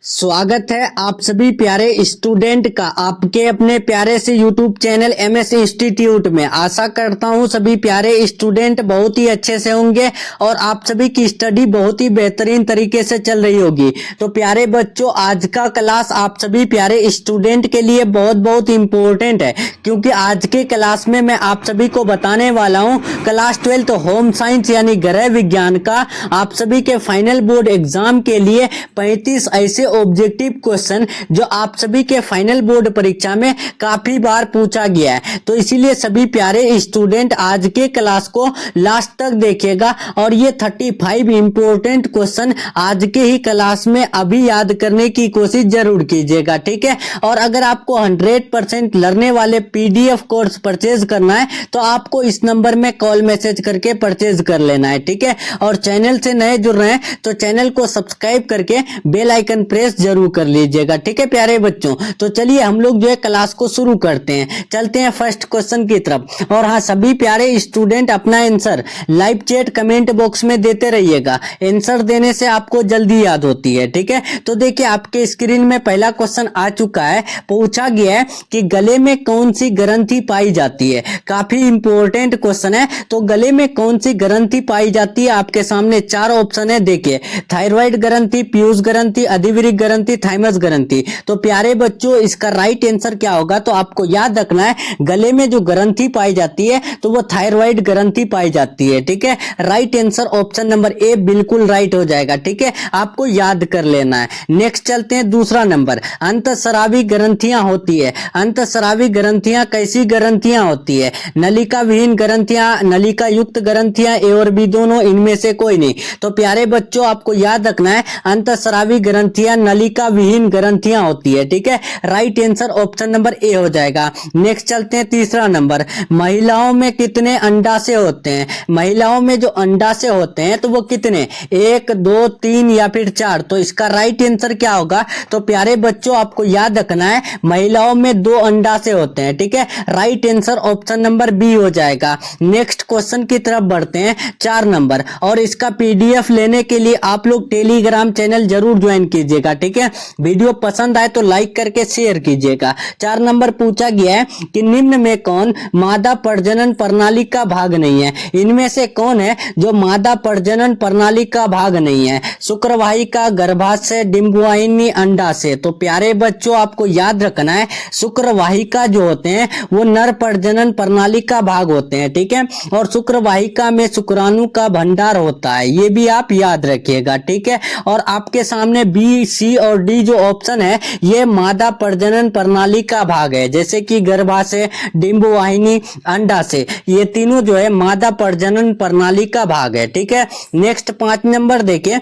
स्वागत है आप सभी प्यारे स्टूडेंट का आपके अपने प्यारे से YouTube चैनल MS इंस्टीट्यूट में। आशा करता हूँ सभी प्यारे स्टूडेंट बहुत ही अच्छे से होंगे और आप सभी की स्टडी बहुत ही बेहतरीन तरीके से चल रही होगी। तो प्यारे बच्चों, आज का क्लास आप सभी प्यारे स्टूडेंट के लिए बहुत बहुत इम्पोर्टेंट है, क्योंकि आज के क्लास में मैं आप सभी को बताने वाला हूँ क्लास 12 होम साइंस यानी गृह विज्ञान का आप सभी के फाइनल बोर्ड एग्जाम के लिए 35 ऐसे ऑब्जेक्टिव क्वेश्चन जो आप सभी के फाइनल बोर्ड परीक्षा में काफी बार पूछा गया है। तो इसीलिए सभी प्यारे स्टूडेंट आज के क्लास को लास्ट तक देखिएगा और ये 35 इंपॉर्टेंट क्वेश्चन आज के ही क्लास में अभी याद करने की कोशिश जरूर कीजिएगा, ठीक है। और अगर आपको 100% लर्ने वाले PDF कोर्स परचेज करना है तो आपको इस नंबर में कॉल मैसेज करके परचेज कर लेना है, ठीक है। और चैनल से नए जुड़ रहे हैं तो चैनल को सब्सक्राइब करके बेल आइकन प्रेस जरूर कर लीजिएगा, ठीक है प्यारे बच्चों। तो चलिए हम लोग जो है क्लास को शुरू करते हैं, चलते हैं फर्स्ट क्वेश्चन की तरफ। और हाँ, सभी प्यारे स्टूडेंट अपना answer live chat comment box में देते रहिएगा। आंसर देने से आपको जल्दी याद होती है, ठीक है। तो देखिए आपके स्क्रीन में पहला क्वेश्चन आ चुका है। पूछा गया है कि गले में कौन सी ग्रंथि पाई जाती है। काफी इंपॉर्टेंट क्वेश्चन है। तो गले में कौन सी ग्रंथि पाई जाती है, आपके सामने 4 ऑप्शन है। देखिए, थायराइड ग्रंथि, पीयूष ग्रंथि, अधिवृक्क ग्रंथि, थाइमस ग्रंथि। तो प्यारे बच्चों, इसका राइट आंसर क्या होगा? तो आपको याद रखना है गले में जो ग्रंथि पाई जाती है तो वो थायराइड ग्रंथि पाई जाती है, ठीक है। Right answer option number A बिल्कुल राइट हो जाएगा, ठीक है। आपको याद कर लेना है। नेक्स्ट चलते हैं दूसरा नंबर। अंतःस्रावी ग्रंथियां होती है। अंतःस्रावी ग्रंथियां कैसी ग्रंथियां होती है? नलिका विहीन ग्रंथियां, नलिका युक्त ग्रंथियां, ए और बी दोनों, इनमें से कोई नहीं। तो प्यारे बच्चों, आपको याद रखना है अंतःस्रावी ग्रंथियां नलिका विहीन ग्रंथियां होती है, ठीक है। Right answer option number A हो जाएगा। नेक्स्ट चलते हैं तीसरा नंबर। महिलाओं में कितने अंडाशय होते हैं? महिलाओं में जो अंडाशय होते हैं तो वो कितने? 1, 2, 3 या फिर 4। तो इसका राइट आंसर क्या होगा? तो प्यारे बच्चों, आपको याद रखना है महिलाओं में 2 अंडाशय होते हैं, ठीक है। Right answer option number B हो जाएगा। नेक्स्ट क्वेश्चन की तरफ बढ़ते हैं, 4 नंबर। और इसका PDF लेने के लिए आप लोग टेलीग्राम चैनल जरूर ज्वाइन कीजिएगा, ठीक है। वीडियो पसंद आए तो लाइक करके शेयर कीजिएगा। 4 नंबर पूछा गया है कि निम्न में कौन मादा प्रजनन प्रणाली का भाग नहीं है? इनमें से कौन है जो मादा प्रजनन प्रणाली का भाग नहीं है? शुक्रवाहिका, गर्भाशय, डिंबवाहिनी, अंडाशय। तो प्यारे बच्चों, आपको याद रखना है शुक्रवाहिका जो होते हैं वो नर प्रजनन प्रणाली का भाग होते हैं, ठीक है। और शुक्रवाहिका में शुक्राणु का भंडार होता है, ये भी आप याद रखिएगा, ठीक है। और आपके सामने बी, सी और डी जो ऑप्शन है ये मादा प्रजनन प्रणाली का भाग है, जैसे कि गर्भाशय, डिंबवाहिनी, अंडाशय, ये तीनों जो है मादा प्रजनन प्रणाली का भाग है, ठीक है। नेक्स्ट 5 नंबर देखिए।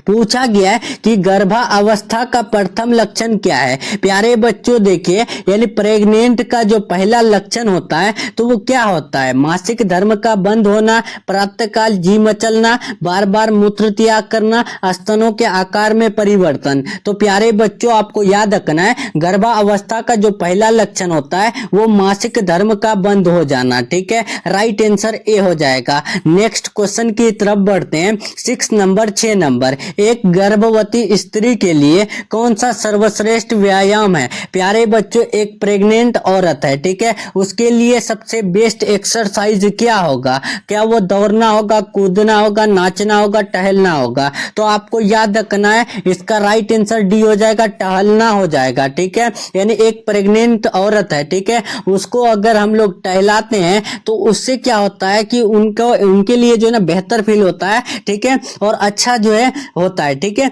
पूछा गया है कि गर्भावस्था का प्रथम लक्षण क्या है? प्यारे बच्चों देखिए, यानी प्रेग्नेंट का जो पहला लक्षण होता है तो वो क्या होता है? मासिक धर्म का बंद होना, प्रातःकाल जी मचलना, बार बार मूत्र त्याग करना, स्तनों के आकार में परिवर्तन। तो प्यारे बच्चों, आपको याद रखना है गर्भावस्था का जो पहला लक्षण होता है वो मासिक धर्म का बंद हो जाना, ठीक है। राइट आंसर ए हो जाएगा। नेक्स्ट क्वेश्चन की तरफ बढ़ते हैं, 6 नंबर, 6 नंबर। एक गर्भवती स्त्री के लिए कौन सा सर्वश्रेष्ठ व्यायाम है? प्यारे बच्चों, एक प्रेग्नेंट औरत है, ठीक है, उसके लिए सबसे बेस्ट एक्सरसाइज क्या होगा? क्या वो दौड़ना होगा, कूदना होगा, नाचना होगा, टहलना होगा? तो आपको याद रखना है इसका राइट आंसर डी हो जाएगा, टहलना हो जाएगा, ठीक है। यानी एक प्रेग्नेंट औरत है, ठीक है, उसको अगर हम लोग टहलाते हैं तो उससे क्या होता है कि उनके लिए जो है ना बेहतर फील होता है, ठीक है, और अच्छा जो है होता है, ठीक है।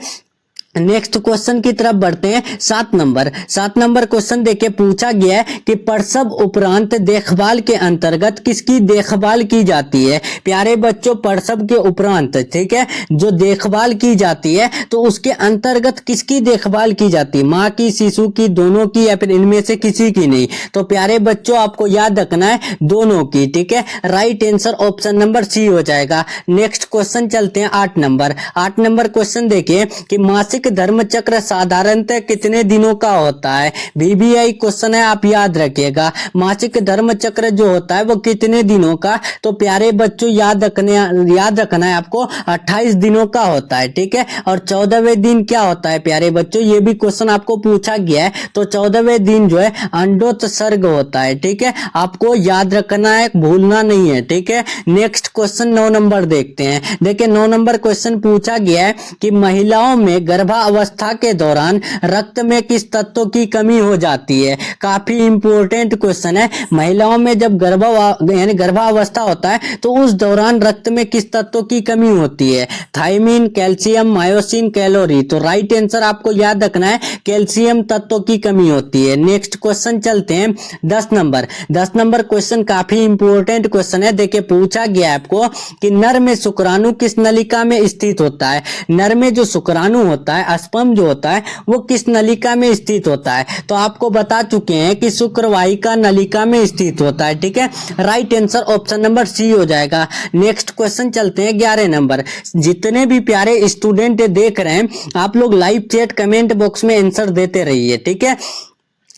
नेक्स्ट क्वेश्चन की तरफ बढ़ते हैं, 7 नंबर। 7 नंबर क्वेश्चन देखिए, पूछा गया है कि प्रसव उपरांत देखभाल के अंतर्गत किसकी देखभाल की जाती है? प्यारे बच्चों, प्रसव के उपरांत, ठीक है, जो देखभाल की जाती है तो उसके अंतर्गत किसकी देखभाल की जाती है? माँ की, शिशु की, दोनों की, या फिर इनमें से किसी की नहीं? तो प्यारे बच्चों, आपको याद रखना है दोनों की, ठीक है। Right answer option number C हो जाएगा। नेक्स्ट क्वेश्चन चलते हैं 8 नंबर। 8 नंबर क्वेश्चन देखिए कि मासिक मासिक धर्म चक्र साधारणतः कितने दिनों का होता है? VBI क्वेश्चन है, आप याद रखिएगा। मासिक धर्म चक्र जो होता है वो कितने दिनों का, तो प्यारे बच्चों याद रखना है आपको 28 दिनों का होता है, ठीक है। और 14वें दिन क्या होता है प्यारे बच्चों, ये भी क्वेश्चन आपको पूछा गया है। तो 14वें दिन जो है अंडोत्सर्ग होता है, ठीक है। आपको याद रखना है, भूलना नहीं है, ठीक है। नेक्स्ट क्वेश्चन 9 नंबर देखते हैं। देखिए 9 नंबर क्वेश्चन पूछा गया है कि महिलाओं में गर्भावस्था के दौरान रक्त में किस तत्व की कमी हो जाती है। काफी इंपॉर्टेंट क्वेश्चन है। महिलाओं में जब गर्भावस्था होता है तो उस दौरान रक्त में किस तत्व की कमी होती है? Thiamine, calcium, myosin, calorie. तो राइट आंसर आपको याद रखना है, कैल्शियम तत्व की कमी होती है। नेक्स्ट क्वेश्चन चलते हैं 10 नंबर। 10 नंबर क्वेश्चन काफी इंपॉर्टेंट क्वेश्चन है। देखिए पूछा गया है आपको कि नर में शुक्राणु किस नलिका में स्थित होता है। नर में जो शुक्राणु होता है, स्पर्म जो होता है, वो किस नलिका में स्थित होता है? तो आपको बता चुके हैं कि शुक्रवाहिका नलिका में स्थित होता है, ठीक है। Right answer option number C हो जाएगा। नेक्स्ट क्वेश्चन चलते हैं 11 नंबर। जितने भी प्यारे स्टूडेंट देख रहे हैं, आप लोग लाइव चैट कमेंट बॉक्स में आंसर देते रहिए, ठीक है।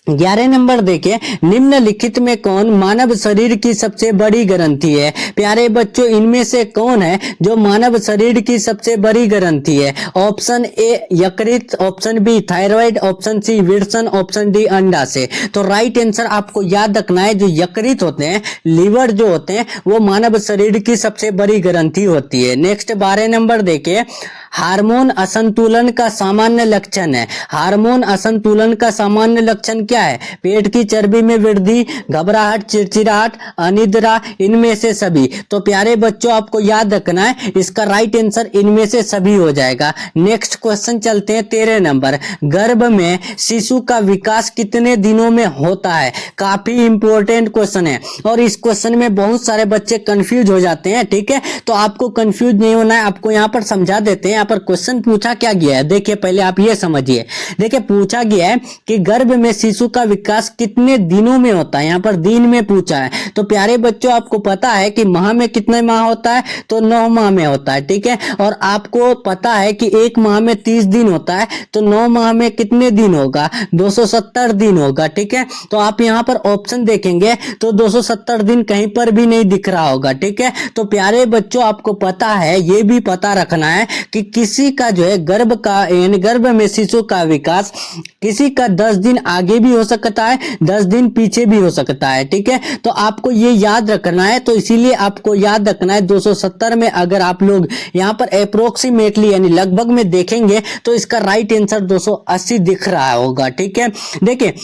11 नंबर देखिए, निम्नलिखित में कौन मानव शरीर की सबसे बड़ी ग्रंथि है? प्यारे बच्चों इनमें से कौन है जो मानव शरीर की सबसे बड़ी ग्रंथि है? ऑप्शन ए यकृत, option B thyroid, option C विरसन, ऑप्शन डी अंडाशय। तो राइट आंसर आपको याद रखना है, जो यकृत होते हैं, लीवर जो होते हैं, वो मानव शरीर की सबसे बड़ी ग्रंथि होती है। नेक्स्ट 12 नंबर देखिए, हार्मोन असंतुलन का सामान्य लक्षण है। हार्मोन असंतुलन का सामान्य लक्षण क्या है? पेट की चर्बी में वृद्धि, घबराहट, चिड़चिड़ाहट, अनिद्रा, इनमें से सभी। तो प्यारे बच्चों आपको याद रखना है, इसका राइट आंसर इनमें से सभी हो जाएगा। नेक्स्ट क्वेश्चन चलते हैं 13 नंबर। गर्भ में शिशु का विकास कितने दिनों में होता है? काफी इंपॉर्टेंट क्वेश्चन है और इस क्वेश्चन में बहुत सारे बच्चे कंफ्यूज हो जाते हैं, ठीक है। तो आपको कंफ्यूज नहीं होना है, आपको यहाँ पर समझा देते हैं। यहाँ पर क्वेश्चन पूछा क्या गया है, देखिए पहले आप ये समझिए। देखिए पूछा गया है कि गर्भ में शिशु का विकास कितने दिनों में होता है, यहाँ पर दिन में पूछा है। तो प्यारे बच्चों आपको पता है कि माह में कितने माह होता है, तो 9 माह में होता है, ठीक है। और आपको पता है कि एक माह में 30 दिन होता है, तो 9 माह में कितने दिन होगा? 270 दिन होगा, ठीक है। तो आप यहाँ पर ऑप्शन देखेंगे तो 270 दिन कहीं पर भी नहीं दिख रहा होगा, ठीक है। तो प्यारे बच्चों आपको पता है, ये भी पता रखना है कि किसी का जो है गर्भ का यानी गर्भ में शिशु का विकास किसी का 10 दिन आगे भी हो सकता है, 10 दिन पीछे भी हो सकता है, ठीक है। तो आपको ये याद रखना है, तो इसीलिए आपको याद रखना है 270 में अगर आप लोग यहाँ पर अप्रोक्सीमेटली यानी लगभग में देखेंगे तो इसका राइट आंसर 280 दिख रहा होगा, ठीक है। देखिए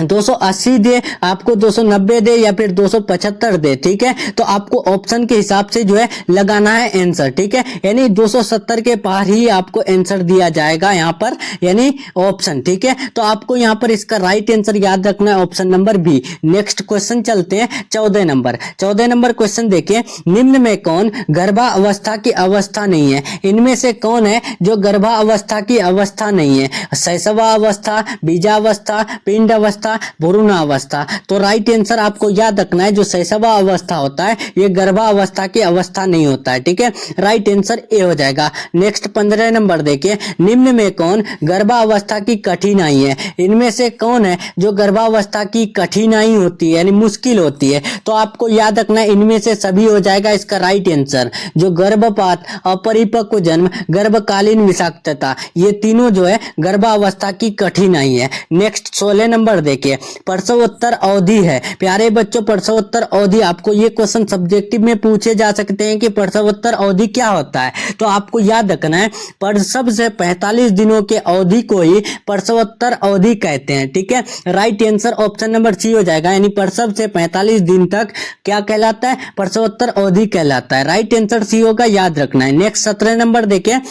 280 दे, आपको 290 दे या फिर 275 दे, ठीक है। तो आपको ऑप्शन के हिसाब से जो है लगाना है आंसर, ठीक है। यानी 270 के पार ही आपको आंसर दिया जाएगा यहाँ पर, यानी ऑप्शन, ठीक है। तो आपको यहाँ पर इसका राइट आंसर याद रखना है option number B. Next question चलते हैं 14 नंबर। 14 नंबर क्वेश्चन देखिए, निम्न में कौन गर्भावस्था की अवस्था नहीं है? इनमें से कौन है जो गर्भावस्था की अवस्था नहीं है? शैशवावस्था, बीजावस्था, पिंड अवस्था, भ्रूणावस्था। तो राइट आंसर आपको याद रखना है, जो शैशवा अवस्था होता है ये गर्भावस्था की अवस्था नहीं होता है, ठीक है। राइट आंसर ए हो जाएगा। नेक्स्ट 15 नंबर देखिए, निम्न में कौन गर्भावस्था की कठिनाई है? इनमें से कौन है जो गर्भावस्था की कठिनाई होती है यानी मुश्किल होती है? तो आपको याद रखना है इनमें से सभी हो जाएगा इसका राइट आंसर। जो गर्भपात, अपरिपक्व जन्म, गर्भकालीन विषाक्तता, ये तीनों जो है गर्भावस्था की कठिनाई है। नेक्स्ट 16 नंबर देखिए, प्रसवोत्तर अवधि है। प्यारे बच्चों प्रसवोत्तर अवधि, आपको ये क्वेश्चन सब्जेक्टिव में पूछे जा सकते हैं कि प्रसवोत्तर अवधि क्या होता है। तो आपको याद रखना है प्रसव से 45 दिनों के अवधि को ही प्रसवोत्तर अवधि कहते हैं, ठीक है। Right answer option number C हो जाएगा, यानी प्रसव से 45 दिन तक क्या कहलाता है? प्रसवोत्तर अवधि कहलाता है। राइट आंसर सी होगा, याद रखना है। नेक्स्ट 17 नंबर देखिए,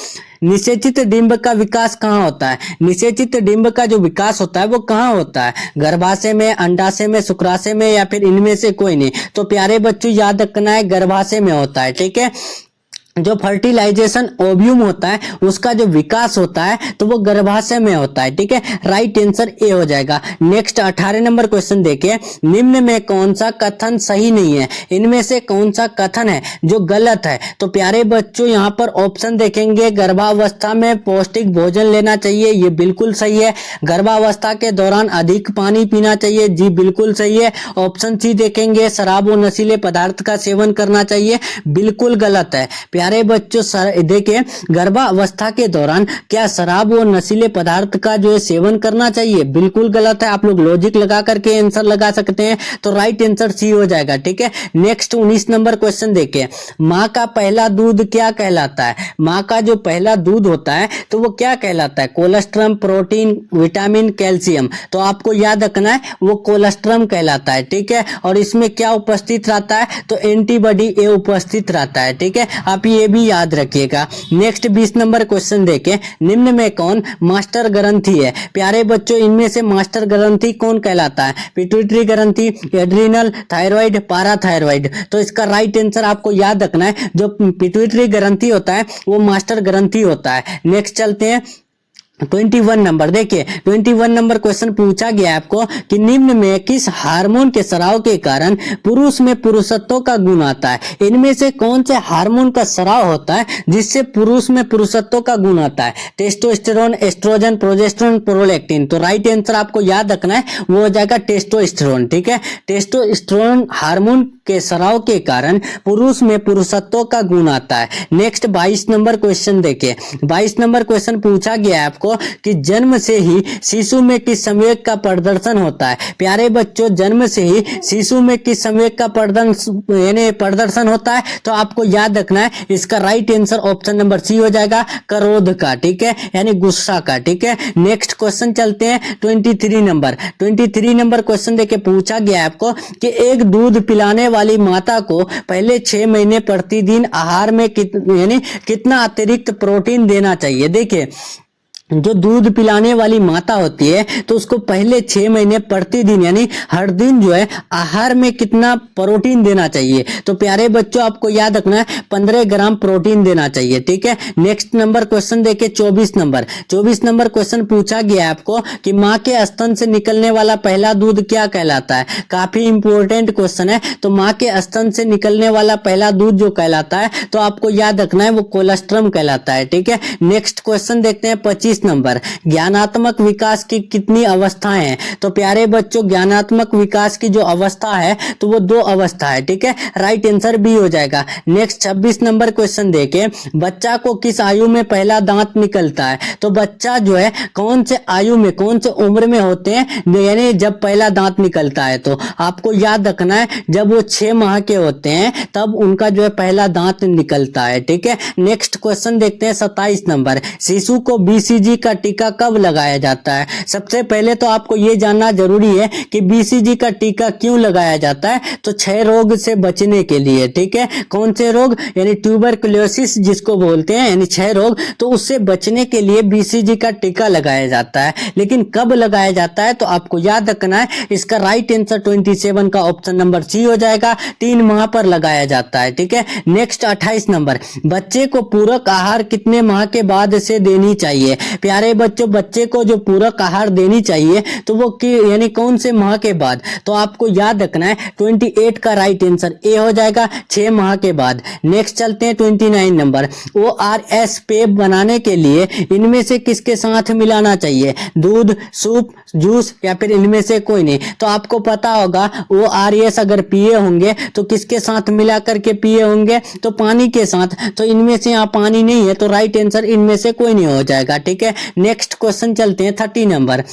निषेचित डिंब का विकास कहाँ होता है? निषेचित डिंब का जो विकास होता है वो कहाँ होता है? गर्भाशय में, अंडाशय में, शुक्राशय में या फिर इनमें से कोई नहीं? तो प्यारे बच्चों याद रखना है गर्भाशय में होता है, ठीक है। जो फर्टिलाइजेशन ओव्यूम होता है उसका जो विकास होता है तो वो गर्भाशय में होता है। ठीक है, राइट आंसर ए हो जाएगा। नेक्स्ट 18 नंबर क्वेश्चन देखिए, निम्न में कौन सा कथन सही नहीं है, इनमें से कौन सा कथन है जो गलत है। तो प्यारे बच्चों यहाँ पर ऑप्शन देखेंगे, गर्भावस्था में पौष्टिक भोजन लेना चाहिए, ये बिल्कुल सही है। गर्भावस्था के दौरान अधिक पानी पीना चाहिए, जी बिल्कुल सही है। ऑप्शन सी देखेंगे, शराब और नशीले पदार्थ का सेवन करना चाहिए, बिल्कुल गलत है। प्यारे बच्चों देखिए, गर्भावस्था के दौरान क्या शराब और नशीले पदार्थ का जो है सेवन करना चाहिए, बिल्कुल गलत है। आप लोग लॉजिक लगा करके आंसर लगा सकते हैं, तो राइट आंसर सी हो जाएगा। ठीक है, नेक्स्ट 19 नंबर क्वेश्चन देखिए, माँ का पहला दूध क्या कहलाता है। माँ का जो पहला दूध होता है तो वो क्या कहलाता है, कोलेस्ट्रम, प्रोटीन, विटामिन, कैल्शियम। तो आपको याद रखना है वो कोलेस्ट्रम कहलाता है। ठीक है, और इसमें क्या उपस्थित रहता है, तो एंटीबॉडी ए उपस्थित रहता है। ठीक है, आप ये भी याद रखिएगा। नेक्स्ट 20 नंबर क्वेश्चन देखें, निम्न में कौन मास्टर ग्रंथि है। प्यारे बच्चों, इनमें से मास्टर ग्रंथि कौन कहलाता है, पिट्यूटरी ग्रंथि, एड्रिनल, थायराइड, पाराथायराइड। तो इसका राइट आंसर आपको याद रखना है, जो पिट्यूटरी ग्रंथि होता है वो मास्टर ग्रंथि होता है। नेक्स्ट चलते हैं 21 नंबर देखिए, 21 नंबर क्वेश्चन पूछा गया है आपको कि निम्न में किस हार्मोन के स्राव के कारण पुरुष में पुरुषत्व का गुण आता है। इनमें से कौन से हार्मोन का स्राव होता है जिससे पुरुष में पुरुषत्व का गुण आता है, टेस्टोस्टेरोन, एस्ट्रोजन, प्रोजेस्टेरोन, प्रोलैक्टिन। तो राइट आंसर आपको याद रखना है वो हो जाएगा टेस्टोस्टेरोन। ठीक है, टेस्टोस्टेरोन हार्मोन के स्राव के कारण पुरुष में पुरुषत्व का गुण आता है। नेक्स्ट 22 नंबर क्वेश्चन देखिए, 22 नंबर क्वेश्चन पूछा गया है आपको कि जन्म से ही शिशु में किस संवेग का प्रदर्शन होता है। प्यारे बच्चों, जन्म से ही शिशु में किस संवेग का प्रदर्शन होता है, तो आपको याद रखना है इसका right answer option number C हो जाएगा, क्रोध का। ठीक है, यानी गुस्सा का। ठीक है, नेक्स्ट क्वेश्चन चलते हैं 23 नंबर। 23 नंबर क्वेश्चन देके पूछा गया है आपको कि एक दूध पिलाने वाली माता को पहले 6 महीने प्रतिदिन आहार में कितना अतिरिक्त प्रोटीन देना चाहिए। देखिए, जो दूध पिलाने वाली माता होती है तो उसको पहले 6 महीने प्रतिदिन यानी हर दिन जो है आहार में कितना प्रोटीन देना चाहिए। तो प्यारे बच्चों, आपको याद रखना है 15 ग्राम प्रोटीन देना चाहिए। ठीक है, नेक्स्ट नंबर क्वेश्चन देखिए 24 नंबर। 24 नंबर क्वेश्चन पूछा गया है आपको कि माँ के स्तन से निकलने वाला पहला दूध क्या कहलाता है। काफी इंपॉर्टेंट क्वेश्चन है। तो माँ के स्तन से निकलने वाला पहला दूध जो कहलाता है तो आपको याद रखना है वो कोलेस्ट्रम कहलाता है। ठीक है, नेक्स्ट क्वेश्चन देखते हैं 25 नंबर, ज्ञानात्मक विकास की कितनी अवस्थाएं हैं। तो प्यारे बच्चों, ज्ञानात्मक विकास की जो अवस्था है तो वो 2 अवस्था है। ठीक है, राइट आंसर बी हो जाएगा। नेक्स्ट 26 नंबर क्वेश्चन देखें, बच्चा को किस आयु में पहला दांत निकलता है। तो बच्चा जो है कौन से आयु में, कौन से उम्र में होते हैं, यानी जब पहला दांत निकलता है तो आपको याद रखना है जब वो 6 माह के होते हैं तब उनका जो है पहला दांत निकलता है। ठीक है, नेक्स्ट क्वेश्चन देखते हैं 27 नंबर, शिशु को BCG का टीका कब लगाया जाता है। सबसे पहले तो आपको ये जानना जरूरी है कि BCG का टीका क्यों लगाया जाता है, तो क्षय रोग से बचने के लिए। ठीक है, कौन से रोग, यानी ट्यूबरकुलोसिस जिसको बोलते हैं, यानी क्षय रोग, तो उससे बचने के लिए BCG का टीका लगाया जाता है। लेकिन कब लगाया जाता है तो आपको याद रखना है इसका राइट आंसर 27 का ऑप्शन नंबर सी हो जाएगा, 3 माह पर लगाया जाता है। ठीक है, नेक्स्ट 28 नंबर, बच्चे को पूरक आहार कितने माह के बाद से देनी चाहिए। प्यारे बच्चों, बच्चे को जो पूरक आहार देनी चाहिए तो वो यानी कौन से माह के बाद, तो आपको याद रखना है 28 का राइट आंसर ए हो जाएगा, 6 माह के बाद। नेक्स्ट चलते हैं 29 नंबर, ORS पेय बनाने के लिए इनमें से किसके साथ मिलाना चाहिए, दूध, सूप, जूस या फिर इनमें से कोई नहीं। तो आपको पता होगा ORS अगर पिए होंगे तो किसके साथ मिला करके पिए होंगे, तो पानी के साथ। तो इनमें से यहाँ पानी नहीं है तो राइट आंसर इनमें से कोई नहीं हो जाएगा। ठीक है, नेक्स्ट क्वेश्चन चलते हैं 30 नंबर।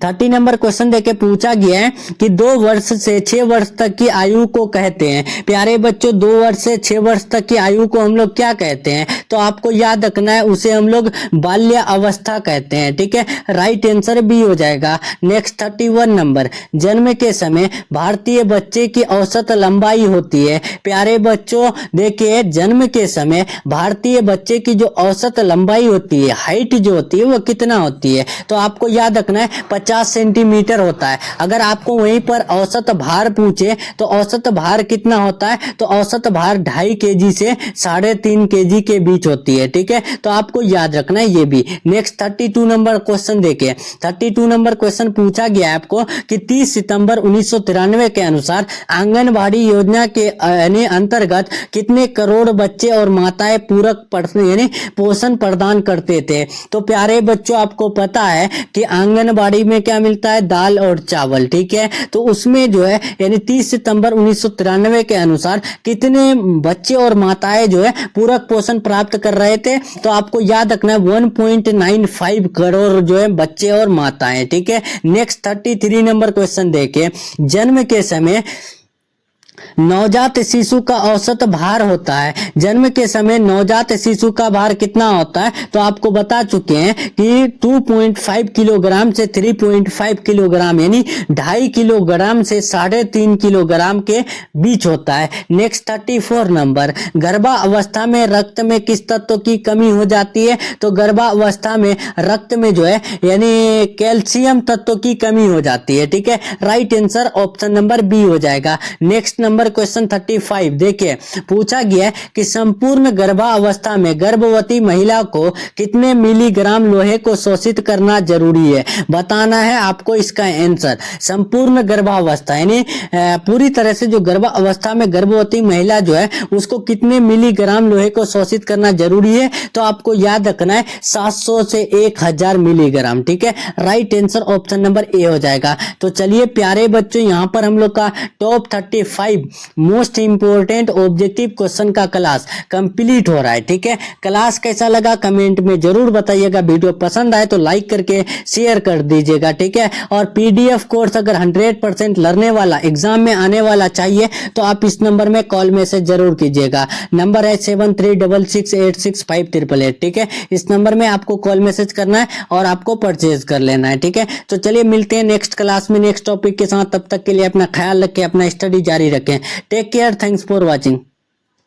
30 नंबर क्वेश्चन देके पूछा गया है कि 2 वर्ष से 6 वर्ष तक की आयु को कहते हैं। प्यारे बच्चों, 2 वर्ष से 6 वर्ष तक की आयु को हम लोग क्या कहते हैं, तो आपको याद रखना है उसे हम लोग बाल्य अवस्था कहते हैं। ठीक है, राइट आंसर बी हो जाएगा। नेक्स्ट 31 नंबर, जन्म के समय भारतीय बच्चे की औसत लंबाई होती है। प्यारे बच्चों देखिए, जन्म के समय भारतीय बच्चे की जो औसत लंबाई होती है, हाइट जो होती है वो कितना होती है, तो आपको याद रखना है 50 सेंटीमीटर होता है। अगर आपको वहीं पर औसत भार पूछे तो औसत भार कितना होता है, तो औसत भार 2.5 kg से 3.5 kg के बीच होती है। ठीक है, तो आपको याद रखना है ये भी। नेक्स्ट 32 नंबर क्वेश्चन देखिए। 32 नंबर क्वेश्चन पूछा गया आपको कि 30 सितंबर 1993 के अनुसार आंगनबाड़ी योजना के यानी अंतर्गत कितने करोड़ बच्चे और माताएं पूरक यानी पोषण प्रदान करते थे। तो प्यारे बच्चों, आपको पता है कि आंगनबाड़ी में क्या मिलता है, दाल और चावल। ठीक है, तो उसमें जो है यानी 30 सितंबर 1993 के अनुसार कितने बच्चे और माताएं जो है पूरक पोषण प्राप्त कर रहे थे, तो आपको याद रखना है 1.95 करोड़ जो है बच्चे और माताएं। ठीक है, नेक्स्ट 33 नंबर क्वेश्चन देखिए। जन्म के समय नवजात शिशु का औसत भार होता है। जन्म के समय नवजात शिशु का भार कितना होता है, तो आपको बता चुके हैं कि 2.5 किलोग्राम से 3.5 किलोग्राम यानी 2.5 किलोग्राम से 3.5 किलोग्राम के बीच होता है। नेक्स्ट 34 नंबर, गर्भावस्था में रक्त में किस तत्व की कमी हो जाती है, तो गर्भावस्था में रक्त में जो है यानी कैल्शियम तत्व की कमी हो जाती है। ठीक है, right answer option number B हो जाएगा। नेक्स्ट नंबर क्वेश्चन 35 देखिए, पूछा गया है कि संपूर्ण गर्भावस्था में गर्भवती महिला को कितने मिलीग्राम लोहे को शोषित करना जरूरी है, बताना है आपको इसका आंसर। संपूर्ण गर्भावस्था यानी पूरी तरह से जो गर्भावस्था में गर्भवती महिला जो है उसको कितने मिलीग्राम लोहे को शोषित करना जरूरी है, तो आपको याद रखना है 700 से 1000 मिलीग्राम। ठीक है, right answer option number A हो जाएगा। तो चलिए प्यारे बच्चों, यहाँ पर हम लोग का top 35 most important objective question का क्लास कंप्लीट हो रहा है। ठीक है, क्लास कैसा लगा कमेंट में जरूर बताइएगा। वीडियो पसंद आए तो लाइक करके शेयर कर दीजिएगा। ठीक है, और पीडीएफ कोर्स अगर 100% लर्ने वाला एग्जाम में आने वाला चाहिए तो आप इस नंबर में कॉल मैसेज जरूर कीजिएगा। नंबर है 7366865888। ठीक है, इस नंबर में आपको कॉल मैसेज करना है और आपको परचेज कर लेना है। ठीक है, तो चलिए मिलते हैं नेक्स्ट क्लास में नेक्स्ट टॉपिक के साथ। तब तक के लिए अपना ख्याल रखें, अपना स्टडी जारी रखें। Take care, thanks for watching.